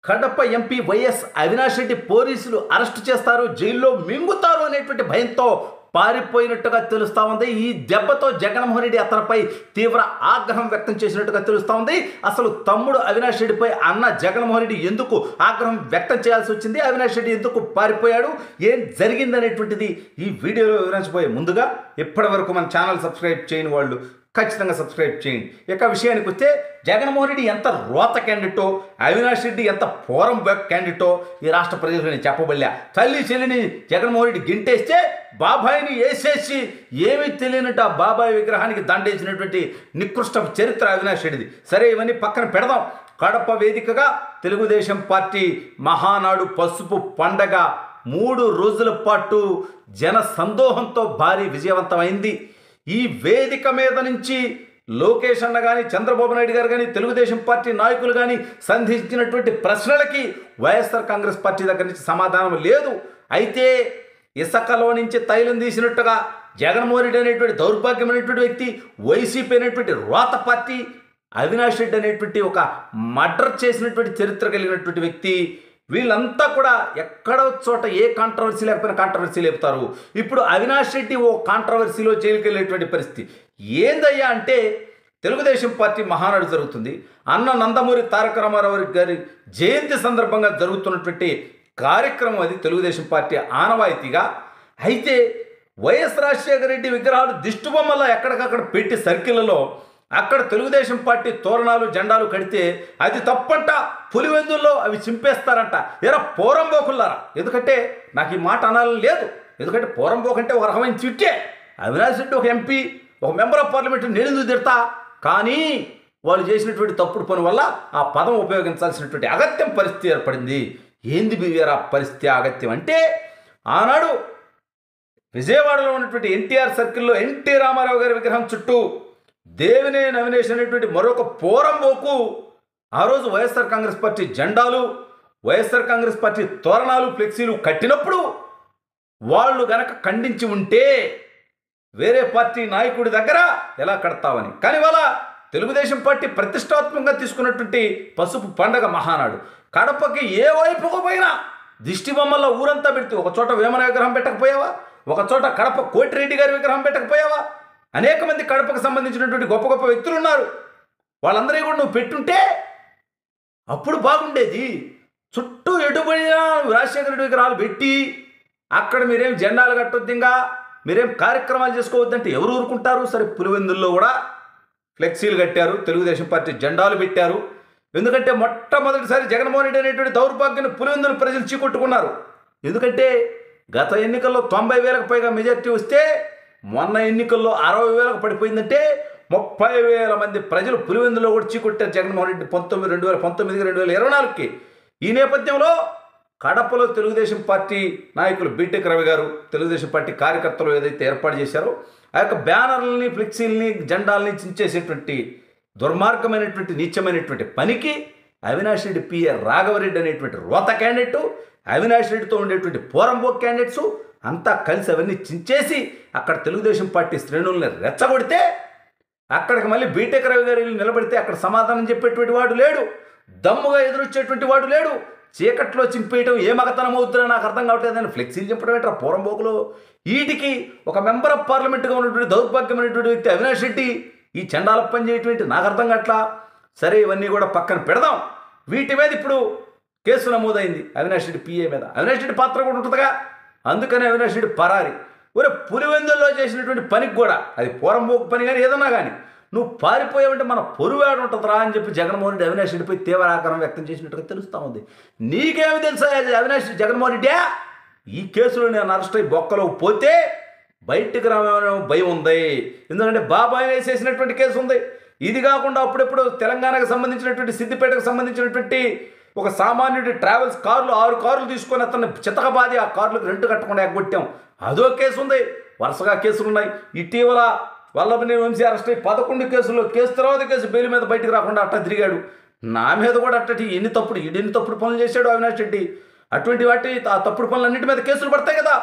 Kadapa MP YS Avinash Reddy పోలీసులు arrest చేస్తారు, జైల్లో మింగుతారు అనేటువంటి భయంతో పారిపోయినట్టుగా తెలుస్తా ఉంది. ఈ దెబ్బతో జగన్మోహన్ రెడ్డి అతనిపై తీవ్ర ఆగ్రహం వ్యక్తం చేసినట్టుగా తెలుస్తా ఉంది. అసలు తమ్ముడు అవినాష్ రెడ్డిపై అన్న జగన్మోహన్ రెడ్డి ఎందుకు ఆగ్రహం వ్యక్తం చేయాల్సి వచ్చింది, అవినాష్ రెడ్డి ఎందుకు పారిపోయాడు, ఏం జరిగిందనేటువంటిది ఈ వీడియోలో వివరించబోయే ముందుగా ఇప్పటి వరకు మన ఛానల్ సబ్స్క్రైబ్ చేయని వాళ్ళు ఖచ్చితంగా సబ్స్క్రైబ్ చేయండి. ఇక విషయానికి వస్తే జగన్మోహన్ రెడ్డి ఎంత రోత క్యాండిడేటో, అవినాష్ రెడ్డి ఎంత పోరం బ్యాక్ క్యాండిడేటో ఈ రాష్ట్ర ప్రజలకు నేను చెప్పబడలే. తల్లి చెల్లిని జగన్మోహన్ రెడ్డి గింటేస్తే బాబాయిని వేసేసి ఏమీ తెలియనట్టు ఆ బాబాయ్ విగ్రహానికి దండేసినటువంటి నికృష్ట చరిత్ర అవినాష్ రెడ్డిది. సరే, ఇవన్నీ పక్కన పెడదాం. కడప వేదికగా తెలుగుదేశం పార్టీ మహానాడు పసుపు పండగ 3 రోజుల పాటు జన సందోహంతో భారీ విజయవంతమైంది. ఈ వేదిక మీద నుంచి లోకేష్ అన్న కానీ, చంద్రబాబు నాయుడు గారు కానీ, తెలుగుదేశం పార్టీ నాయకులు కానీ సంధించినటువంటి ప్రశ్నలకి వైఎస్ఆర్ కాంగ్రెస్ పార్టీ దగ్గర నుంచి సమాధానం లేదు. అయితే ఇసుకలో నుంచి తైలం తీసినట్టుగా జగన్మోహన్ రెడ్డి అనేటువంటి దౌర్భాగ్యమైనటువంటి వ్యక్తి, వైసీపీ అనేటువంటి రోత పార్టీ, అవినాష్ రెడ్డి అనేటువంటి ఒక మర్డర్ చేసినటువంటి చరిత్ర కలిగినటువంటి వ్యక్తి, వీళ్ళంతా కూడా ఎక్కడో చోట ఏ కాంట్రవర్సీ లేకపోయినా కాంట్రవర్సీ లేపుతారు. ఇప్పుడు అవినాష్ రెడ్డి ఓ కాంట్రవర్సీలో జైలుకి వెళ్ళేటువంటి పరిస్థితి ఏందయ్యా అంటే, తెలుగుదేశం పార్టీ మహానాడు జరుగుతుంది. అన్న నందమూరి తారక రామారావు గారి జయంతి సందర్భంగా జరుగుతున్నటువంటి కార్యక్రమం అది తెలుగుదేశం పార్టీ ఆనవాయితీగా. అయితే వైఎస్ రాజశేఖర రెడ్డి విగ్రహాలు దిష్టిబొమ్మలా ఎక్కడికక్కడ పెట్టి సర్కిళ్లలో అక్కడ తెలుగుదేశం పార్టీ తోరణాలు జెండాలు కడితే అది తప్పంట, పులివెందుల్లో అవి చింపేస్తారంట. ఎరా పోరంబోకుల్లారా, ఎందుకంటే నాకు ఈ మాట అనాలని లేదు, ఎందుకంటే పోరంబోకు అంటే ఒక రకమైన చిట్టే. అవినాష్ రెడ్డి ఒక ఎంపీ, ఒక మెంబర్ ఆఫ్ పార్లమెంట్, నేను ఎందుకు తిడతా? కానీ వాళ్ళు చేసినటువంటి తప్పుడు పని వల్ల ఆ పదం ఉపయోగించాల్సినటువంటి అగత్యం పరిస్థితి ఏర్పడింది. ఏంది బివేరా పరిస్థితి అగత్యం అంటే, ఆనాడు విజయవాడలో ఉన్నటువంటి ఎన్టీఆర్ సర్కిల్లో ఎన్టీ రామారావు గారి విగ్రహం చుట్టూ దేవినేని అవినేష్ అనేటువంటి మరొక పోరంబోకు ఆ రోజు వైఎస్ఆర్ కాంగ్రెస్ పార్టీ జెండాలు, వైఎస్ఆర్ కాంగ్రెస్ పార్టీ తోరణాలు, ఫ్లెక్సీలు కట్టినప్పుడు వాళ్ళు గనక ఖండించి ఉంటే వేరే పార్టీ నాయకుడి దగ్గర ఎలా కడతావని. కానీ వాళ్ళ తెలుగుదేశం పార్టీ ప్రతిష్టాత్మకంగా తీసుకున్నటువంటి పసుపు పండగ మహానాడు కడపకి ఏ వైపుకు పోయినా దిష్టి బొమ్మల్లో ఊరంతా పెడితే, ఒక చోట వేమన విగ్రహం పెట్టకపోయావా, ఒక చోట కడప కోటిరెడ్డి గారి విగ్రహం పెట్టకపోయావా? అనేక మంది కడపకు సంబంధించినటువంటి గొప్ప గొప్ప వ్యక్తులు ఉన్నారు. వాళ్ళందరినీ కూడా నువ్వు పెట్టుంటే అప్పుడు బాగుండేది. చుట్టూ ఎటుపోయినా రాజశేఖర రెడ్డి విగ్రహాలు పెట్టి అక్కడ మీరేం జెండాలు కట్టొద్దిగా, మీరేం కార్యక్రమాలు చేసుకోవద్దంటే ఎవరు ఊరుకుంటారు? సరే, పులివెందుల్లో కూడా ఫ్లెక్సీలు కట్టారు, తెలుగుదేశం పార్టీ జెండాలు పెట్టారు. ఎందుకంటే మొట్టమొదటిసారి జగన్మోహన్ రెడ్డి అనేటువంటి దౌర్భాగ్యాన్ని పులివెందులు ప్రజలు చీకొట్టుకున్నారు. ఎందుకంటే గత ఎన్నికల్లో 90,000కు పైగా మెజార్టీ వస్తే మొన్న ఎన్నికల్లో 60,000కు పడిపోయిందంటే 30,000 మంది ప్రజలు పులివెందులో కూడా చీకొట్టారు జగన్మోహన్ రెడ్డి 2019, 2024కి. ఈ నేపథ్యంలో కడపలో తెలుగుదేశం పార్టీ నాయకులు బీటెక్ రవి గారు, తెలుగుదేశం పార్టీ కార్యకర్తలు ఏదైతే ఏర్పాటు చేశారో ఆ యొక్క బ్యానర్లని, ఫ్లెక్సీలని, జెండాలని చించేసేటువంటి దుర్మార్గమైనటువంటి నీచమైనటువంటి పనికి అవినాష్ రెడ్డి, పిఏ రాఘవరెడ్డి అనేటువంటి రోత క్యాండిడేటు, అవినాష్ రెడ్డితో ఉండేటువంటి పోరంబోక్ క్యాండిడేట్స్ అంతా కలిసి అవన్నీ చించేసి అక్కడ తెలుగుదేశం పార్టీ శ్రేణుల్ని రెచ్చగొడితే అక్కడికి మళ్ళీ బీటెక్ రవి గారు నిలబడితే అక్కడ సమాధానం చెప్పేటువంటి వాడు లేడు, దమ్ముగా ఎదురొచ్చేటువంటి వాడు లేడు. చీకట్లో చింపేయటం ఏ మగతనం అవుతుందో నాకు అర్థం కావట్లేదని ఫ్లెక్సీలు చింపడం ఏంట్రా పోరంబోకులు. వీటికి ఒక మెంబర్ ఆఫ్ పార్లమెంట్గా ఉన్నటువంటి దౌర్భాగ్యమైనటువంటి వ్యక్తి అవినాష్ రెడ్డి ఈ చండాల పని చేయటువంటి నాకు అర్థం కావట్లా. సరే, ఇవన్నీ కూడా పక్కన పెడదాం. వీటి మీద ఇప్పుడు కేసు నమోదైంది అవినాష్ రెడ్డి పిఏ మీద. అవినాష్ రెడ్డి పాత్ర కూడా ఉంటుందిగా, అందుకని అవినాష్ రెడ్డి పరారి. ఒరే, పులివెందుల్లో చేసినటువంటి పనికి కూడా అది పోరంబోకు పని కానీ ఏదన్నా కానీ నువ్వు పారిపోయావంటే మన పొరువాడు ఉంటుందిరా అని చెప్పి జగన్మోహన్ రెడ్డి అవినాష్ రెడ్డిపై తీవ్ర ఆగ్రహం వ్యక్తం చేసినట్టుగా తెలుస్తూ ఉంది. నీకేమి తెలుసా అవినాష్ జగన్మోహన్ రెడ్డి? ఈ కేసులో నేను అరెస్ట్ అయ్యి బొక్కలో పోతే బయటికి రామేమో భయం ఉంది. ఎందుకంటే బాబాయ్ వేసేసినటువంటి కేసు ఉంది. ఇది కాకుండా అప్పుడెప్పుడు తెలంగాణకు సంబంధించినటువంటి, సిద్దిపేటకు సంబంధించినటువంటి ఒక సామాన్యుడి ట్రావెల్స్ కార్లు 6 కార్లు తీసుకొని అతన్ని చితకబాది ఆ కార్లకు రెంట్ కట్టకుండా ఎగ్గొట్టాం, అదో కేసు ఉంది. వరుసగా కేసులు ఉన్నాయి. ఇటీవల వల్లభనేని వంశీ అరెస్ట్ అయ్యి 11 కేసుల్లో కేసు తర్వాత కేసు బెయిల్ మీద బయటికి రాకుండా అట్ట తిరిగాడు. నా మీద కూడా అట్టటి ఎన్ని తప్పుడు పనులు చేశాడు అవినాష్ రెడ్డి. అటువంటి వాటి ఆ తప్పుడు పనులన్నింటి మీద కేసులు పడతాయి కదా.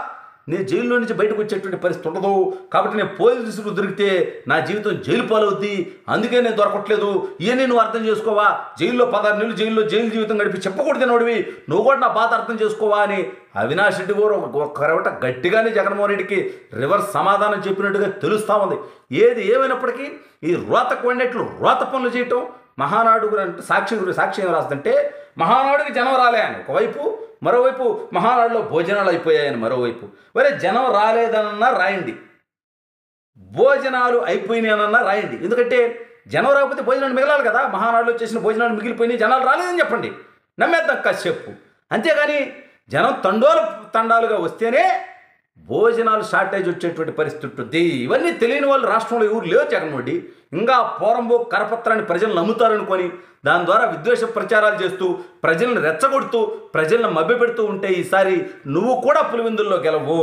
నేను జైల్లో నుంచి బయటకు వచ్చేటువంటి పరిస్థితి ఉండదు. కాబట్టి నేను పోలీసులు దొరికితే నా జీవితం జైలు పాలవుద్ది, అందుకే నేను దొరకట్లేదు. ఇవన్నీ నువ్వు అర్థం చేసుకోవా? జైల్లో 16 నెలలు జైలు జీవితం గడిపి చెప్పకూడదు నోడివి, నువ్వు కూడా నా బాధ అర్థం చేసుకోవా అని అవినాష్ రెడ్డి గారు ఒక్కరవట గట్టిగానే జగన్మోహన్ రెడ్డికి రివర్స్ సమాధానం చెప్పినట్టుగా తెలుస్తూ ఉంది. ఏది ఏమైనప్పటికీ ఈ రోతకు వండేట్లు రోత పనులు చేయటం మహానాడు అంటే సాక్షి ఏం రాస్తుంటే మహానాడుకి జనం రాలే అని ఒకవైపు, మరోవైపు మహానాడులో భోజనాలు అయిపోయాయని మరోవైపు. మరి జనం రాలేదనన్నా రాయండి, భోజనాలు అయిపోయినాయనన్నా రాయండి. ఎందుకంటే జనం రాకపోతే భోజనాలు మిగలాలి కదా. మహానాడులో చేసిన భోజనాలు మిగిలిపోయినాయి, జనాలు రాలేదని చెప్పండి, నమ్మేద్దాం కాసేపు. అంతేగాని జనం తండాలుగా వస్తేనే భోజనాలు షార్టేజ్ వచ్చేటువంటి పరిస్థితి ఉంటుంది. ఇవన్నీ తెలియని వాళ్ళు రాష్ట్రంలో ఎవరు లేవు. జగన్మోహన్ రెడ్డి ఇంకా పోరంబో కరపత్రాన్ని ప్రజలు నమ్ముతారనుకొని దాని ద్వారా విద్వేష ప్రచారాలు చేస్తూ ప్రజలను రెచ్చగొడుతూ ప్రజలను మభ్యపెడుతూ ఉంటే ఈసారి నువ్వు కూడా పులివెందుల్లో గెలవు.